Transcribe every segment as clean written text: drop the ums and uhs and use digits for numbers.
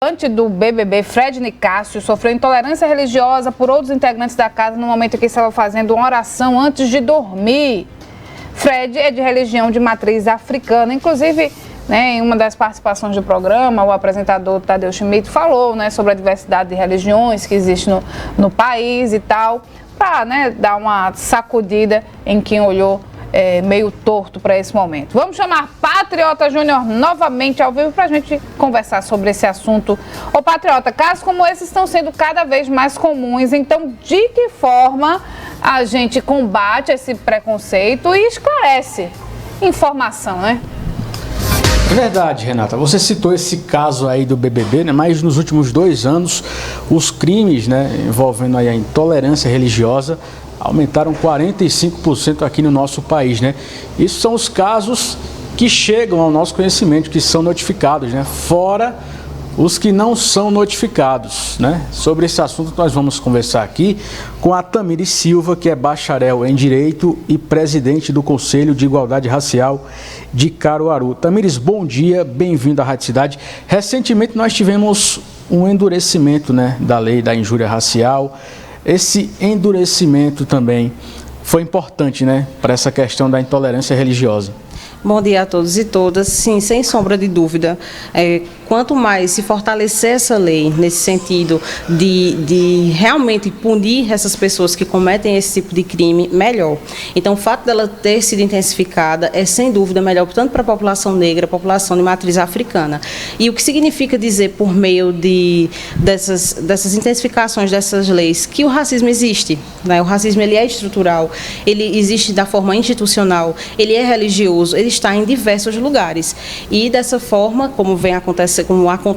Antes do BBB, Fred Nicásio sofreu intolerância religiosa por outros integrantes da casa no momento em que estava fazendo uma oração antes de dormir. Fred é de religião de matriz africana, inclusive, em uma das participações do programa, o apresentador Tadeu Schmidt falou, sobre a diversidade de religiões que existe no país e tal, para dar uma sacudida em quem olhou meio torto para esse momento. Vamos chamar Patriota Júnior novamente ao vivo para a gente conversar sobre esse assunto. Ô Patriota, casos como esses estão sendo cada vez mais comuns, então de que forma a gente combate esse preconceito e esclarece informação, né? É verdade, Renata. Você citou esse caso aí do BBB, mas nos últimos 2 anos os crimes, envolvendo aí a intolerância religiosa aumentaram 45% aqui no nosso país, Isso são os casos que chegam ao nosso conhecimento, que são notificados, Fora os que não são notificados, Sobre esse assunto nós vamos conversar aqui com a Tamires Silva, que é bacharel em Direito e presidente do Conselho de Igualdade Racial de Caruaru. Tamires, bom dia, bem-vindo à Rádio Cidade. Recentemente nós tivemos um endurecimento, da lei da injúria racial. Esse endurecimento também foi importante, para essa questão da intolerância religiosa. Bom dia a todos e todas. Sim, sem sombra de dúvida, quanto mais se fortalecer essa lei nesse sentido de realmente punir essas pessoas que cometem esse tipo de crime, melhor. Então, o fato dela ter sido intensificada é, sem dúvida, melhor tanto para a população negra, a população de matriz africana. E o que significa dizer, por meio dessas intensificações dessas leis, que o racismo existe, O racismo, ele é estrutural, ele existe da forma institucional, ele é religioso, ele está em diversos lugares. E dessa forma, como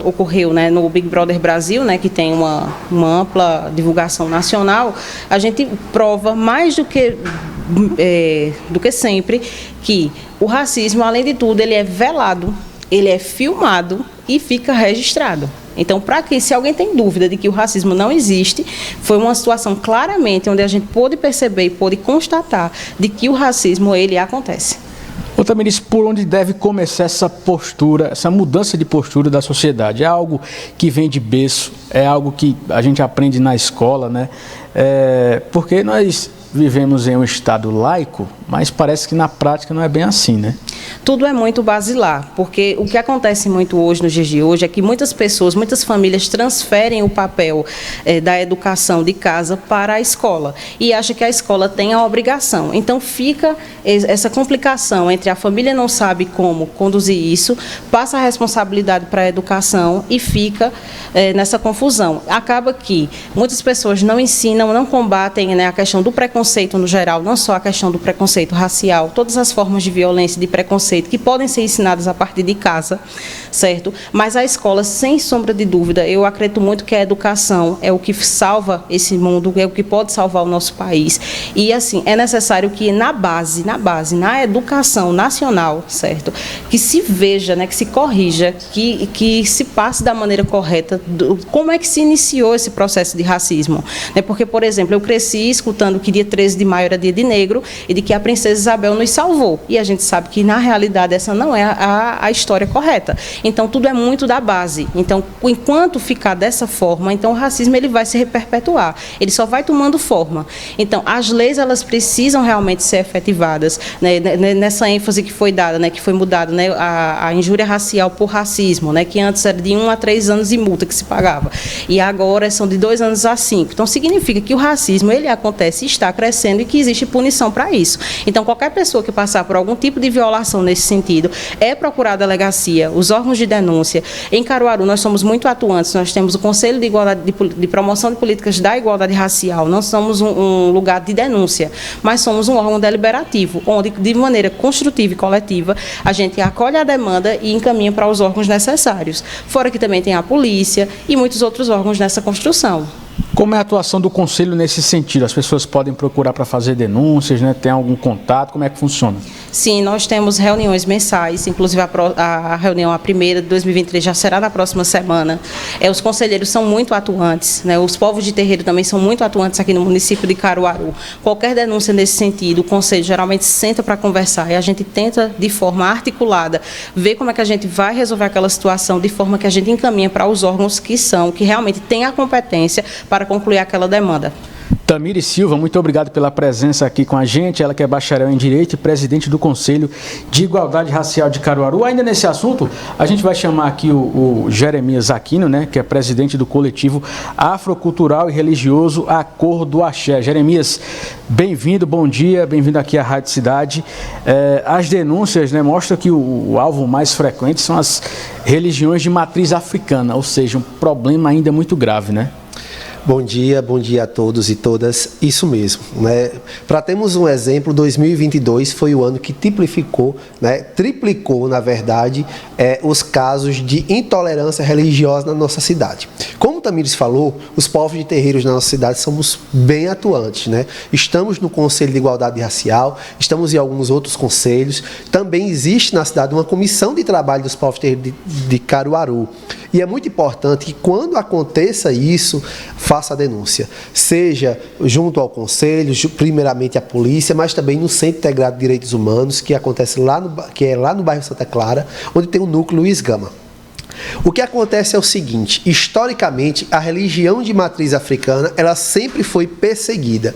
ocorreu no Big Brother Brasil, que tem uma ampla divulgação nacional, a gente prova mais do que sempre que o racismo, além de tudo, ele é velado, ele é filmado e fica registrado. Então, se alguém tem dúvida de que o racismo não existe, foi uma situação claramente onde a gente pôde perceber e pôde constatar de que o racismo, ele acontece. Ô Tamires, por onde deve começar essa postura, essa mudança de postura da sociedade? É algo que vem de berço, é algo que a gente aprende na escola, porque nós vivemos em um estado laico, mas parece que na prática não é bem assim, Tudo é muito basilar, porque o que acontece muito hoje, nos dias de hoje, é que muitas pessoas, muitas famílias transferem o papel da educação de casa para a escola e acham que a escola tem a obrigação. Então fica essa complicação entre a família não sabe como conduzir isso, passa a responsabilidade para a educação e fica nessa confusão. Acaba que muitas pessoas não ensinam, não combatem a questão do preconceito no geral, não só a questão do preconceito racial, todas as formas de violência e de preconceito que podem ser ensinadas a partir de casa, certo? Mas a escola, sem sombra de dúvida, eu acredito muito que a educação é o que salva esse mundo, é o que pode salvar o nosso país. E, assim, é necessário que na educação nacional, certo? Que se veja, que se corrija, que se passe da maneira correta como é que se iniciou esse processo de racismo. Porque, por exemplo, eu cresci escutando que dia 13 de maio era dia de negro e de que a princesa Isabel nos salvou. E a gente sabe que, na realidade, essa não é a história correta. Então, tudo é muito da base. Então, enquanto ficar dessa forma, então o racismo ele vai se perpetuar. Ele só vai tomando forma. Então, as leis, elas precisam realmente ser efetivadas, nessa ênfase que foi dada, que foi mudada, a injúria racial por racismo, que antes era de 1 a 3 anos de multa que se pagava. E agora são de 2 anos a 5. Então, significa que o racismo, ele acontece, está crescendo e que existe punição para isso. Então, qualquer pessoa que passar por algum tipo de violação nesse sentido, é procurar a delegacia, os órgãos de denúncia. Em Caruaru, nós somos muito atuantes, nós temos o Conselho de Promoção de Políticas da Igualdade Racial, não somos um lugar de denúncia, mas somos um órgão deliberativo, onde, de maneira construtiva e coletiva, a gente acolhe a demanda e encaminha para os órgãos necessários. Fora que também tem a polícia e muitos outros órgãos nessa construção. Como é a atuação do Conselho nesse sentido? As pessoas podem procurar para fazer denúncias, né? Tem algum contato? Como é que funciona? Sim, nós temos reuniões mensais, inclusive a reunião, a primeira de 2023, já será na próxima semana. Os conselheiros são muito atuantes, né? Os povos de terreiro também são muito atuantes aqui no município de Caruaru. Qualquer denúncia nesse sentido, o Conselho geralmente senta para conversar e a gente tenta, de forma articulada, ver como é que a gente vai resolver aquela situação, de forma que a gente encaminha para os órgãos que realmente têm a competência para concluir aquela demanda. Tamires Silva, muito obrigado pela presença aqui com a gente. Ela que é bacharel em Direito e presidente do Conselho de Igualdade Racial de Caruaru. Ainda nesse assunto, a gente vai chamar aqui o Jeremias Aquino, né, que é presidente do coletivo Afrocultural e Religioso A Cor do Axé. Jeremias, bem-vindo, bom dia, bem-vindo aqui à Rádio Cidade. As denúncias, né, mostram que o alvo mais frequente são as religiões de matriz africana, ou seja, um problema ainda muito grave, né? Bom dia a todos e todas. Isso mesmo, né? Para termos um exemplo, 2022 foi o ano que triplicou, na verdade, os casos de intolerância religiosa na nossa cidade. Como o Tamires falou, os povos de terreiros na nossa cidade somos bem atuantes, né? Estamos no Conselho de Igualdade Racial, estamos em alguns outros conselhos. Também existe na cidade uma comissão de trabalho dos povos de terreiros de Caruaru. E é muito importante que, quando aconteça isso, faça a denúncia. Seja junto ao Conselho, primeiramente à polícia, mas também no Centro Integrado de Direitos Humanos, que acontece lá no bairro Santa Clara, onde tem o núcleo Luiz Gama. O que acontece é o seguinte: historicamente, a religião de matriz africana, ela sempre foi perseguida.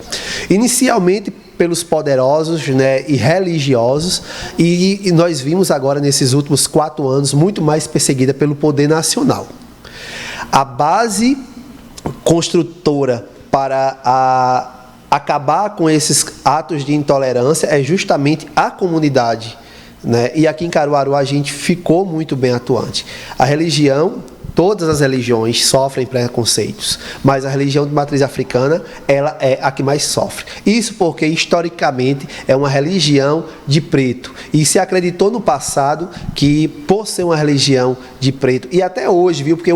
Inicialmente pelos poderosos, né, e religiosos, e nós vimos agora, nesses últimos 4 anos, muito mais perseguida pelo poder nacional. A base construtora para acabar com esses atos de intolerância é justamente a comunidade, né? E aqui em Caruaru a gente ficou muito bem atuante. A religião, todas as religiões sofrem preconceitos, mas a religião de matriz africana, ela é a que mais sofre. Isso porque, historicamente, é uma religião de preto. E se acreditou no passado que, por ser uma religião de preto, e até hoje, viu, porque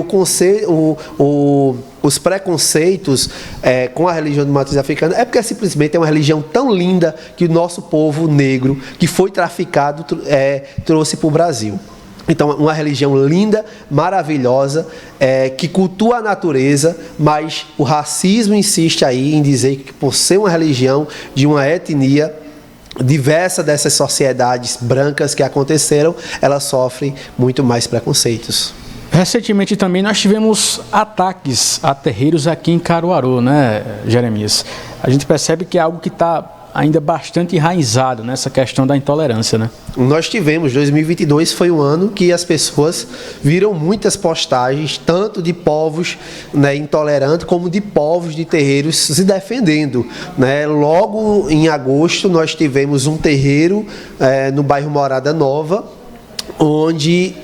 os preconceitos com a religião de matriz africana é porque simplesmente é uma religião tão linda que o nosso povo negro, que foi traficado, trouxe para o Brasil. Então, uma religião linda, maravilhosa, que cultua a natureza, mas o racismo insiste aí em dizer que, por ser uma religião de uma etnia diversa dessas sociedades brancas que aconteceram, ela sofre muito mais preconceitos. Recentemente também nós tivemos ataques a terreiros aqui em Caruaru, né, Jeremias? A gente percebe que é algo que está ainda bastante enraizado nessa questão da intolerância, né? Nós tivemos, 2022 foi um ano que as pessoas viram muitas postagens, tanto de povos, né, intolerantes, como de povos de terreiros se defendendo, né? Logo em agosto nós tivemos um terreiro no bairro Morada Nova, onde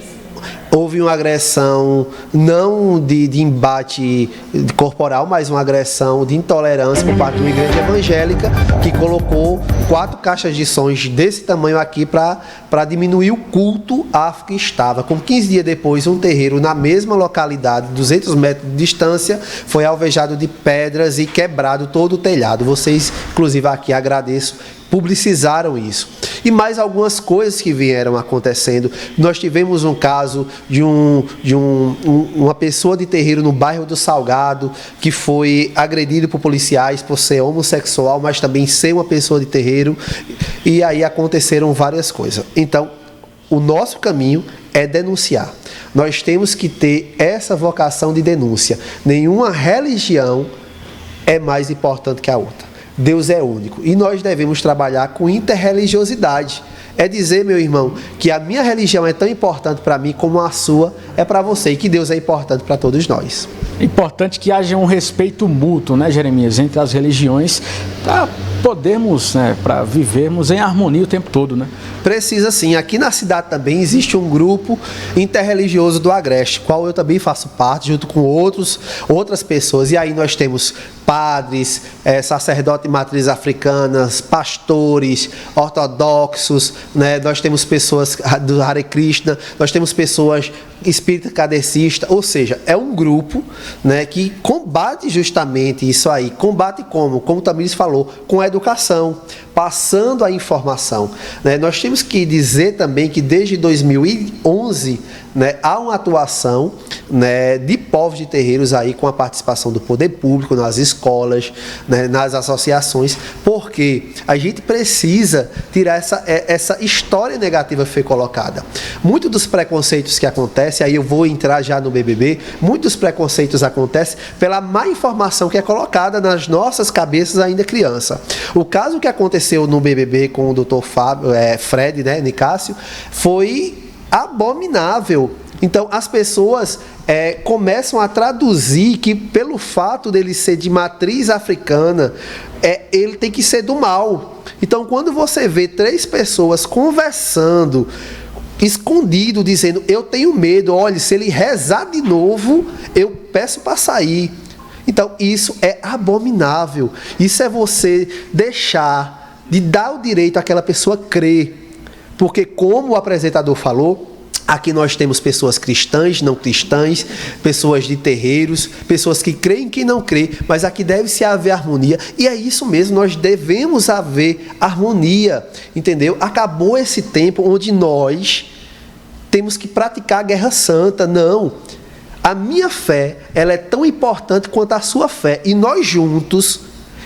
houve uma agressão não de embate corporal, mas uma agressão de intolerância por parte de uma igreja evangélica que colocou 4 caixas de sons desse tamanho aqui para diminuir o culto afro que estava. Com 15 dias depois, um terreiro na mesma localidade, 200 metros de distância, foi alvejado de pedras e quebrado todo o telhado. Vocês, inclusive aqui, agradeço, publicizaram isso. E mais algumas coisas que vieram acontecendo. Nós tivemos um caso de uma pessoa de terreiro no bairro do Salgado que foi agredido por policiais por ser homossexual, mas também ser uma pessoa de terreiro. E aí aconteceram várias coisas. Então, o nosso caminho é denunciar. Nós temos que ter essa vocação de denúncia. Nenhuma religião é mais importante que a outra. Deus é único e nós devemos trabalhar com interreligiosidade. É dizer, meu irmão, que a minha religião é tão importante para mim como a sua é para você, e que Deus é importante para todos nós. Importante que haja um respeito mútuo, né, Jeremias, entre as religiões, para podermos, né, para vivermos em harmonia o tempo todo, né? Precisa sim. Aqui na cidade também existe um grupo interreligioso do Agreste, qual eu também faço parte, junto com outras pessoas. E aí nós temos padres, sacerdotes de matriz africanas, pastores, ortodoxos, né? Nós temos pessoas do Hare Krishna, nós temos pessoas espírita kardecista, ou seja, é um grupo, né, que combate justamente isso aí. Combate como? Como o Tamires falou, com a educação, passando a informação, né? Nós temos que dizer também que desde 2011, né, há uma atuação, né, de povos de terreiros aí com a participação do poder público nas escolas, né, nas associações, porque a gente precisa tirar essa história negativa que foi colocada. Muitos dos preconceitos que acontecem, aí eu vou entrar já no BBB, muitos preconceitos acontecem pela má informação que é colocada nas nossas cabeças ainda criança. O caso que aconteceu no BBB com o Dr. Fred, né, Nicásio, foi abominável. Então as pessoas começam a traduzir que pelo fato dele ser de matriz africana, ele tem que ser do mal. Então quando você vê 3 pessoas conversando escondido, dizendo, eu tenho medo, olha, se ele rezar de novo, eu peço para sair. Então isso é abominável. Isso é você deixar de dar o direito àquela pessoa crer. Porque como o apresentador falou, aqui nós temos pessoas cristãs, não cristãs, pessoas de terreiros, pessoas que creem e que não creem, mas aqui deve-se haver harmonia, e é isso mesmo, nós devemos haver harmonia, entendeu? Acabou esse tempo onde nós temos que praticar a guerra santa, não. A minha fé, ela é tão importante quanto a sua fé, e nós juntos,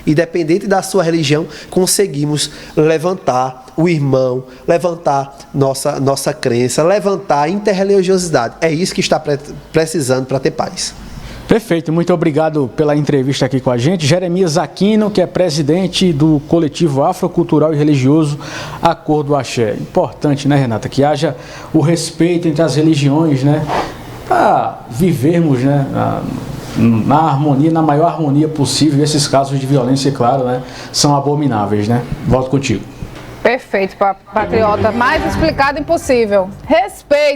independente da sua religião, conseguimos levantar o irmão, levantar nossa crença, levantar a interreligiosidade. É isso que está precisando para ter paz. Perfeito, muito obrigado pela entrevista aqui com a gente. Jeremias Aquino, que é presidente do coletivo afrocultural e religioso Acordo Axé. Importante, né, Renata, que haja o respeito entre as religiões, né, para vivermos, né, na harmonia, na maior harmonia possível. E esses casos de violência, claro, né, são abomináveis, né? Volto contigo. Perfeito, patriota. Mais explicado impossível. Respeito.